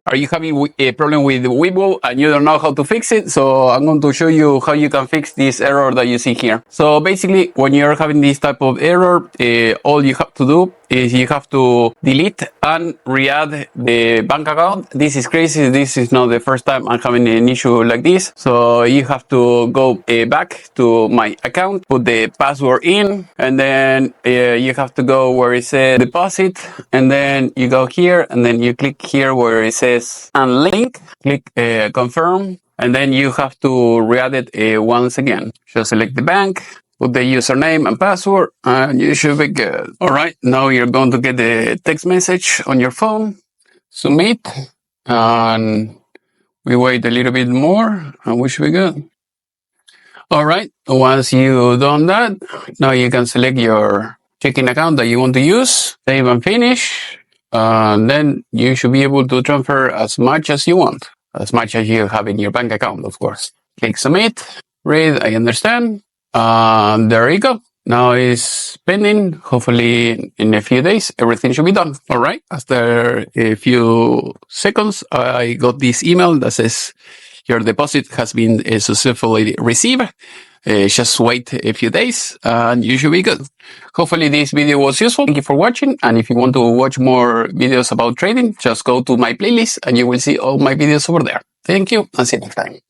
are you having a problem with Webull and you don't know how to fix it? So I'm going to show you how you can fix this error that you see here. So basically, when you're having this type of error, all you have to do is you have to delete and re-add the bank account. This is crazy. This is not the first time I'm having an issue like this. So you have to go back to my account, put the password in, and then you have to go where it says deposit, and then you go here, and then you click here where it says unlink, click confirm, and then you have to re-add it once again. Just select the bank, put the username and password, and you should be good. All right, now you're going to get the text message on your phone, submit, and we wait a little bit more, and we should be good. All right, once you've done that, now you can select your checking account that you want to use, save and finish, and then you should be able to transfer as much as you want, as much as you have in your bank account, of course. Click submit, read, I understand, and there you go. Now it's pending. Hopefully in a few days, everything should be done. All right, after a few seconds, I got this email that says, your deposit has been successfully received. Just wait a few days and you should be good. Hopefully this video was useful. Thank you for watching. And if you want to watch more videos about trading, just go to my playlist and you will see all my videos over there. Thank you and see you next time.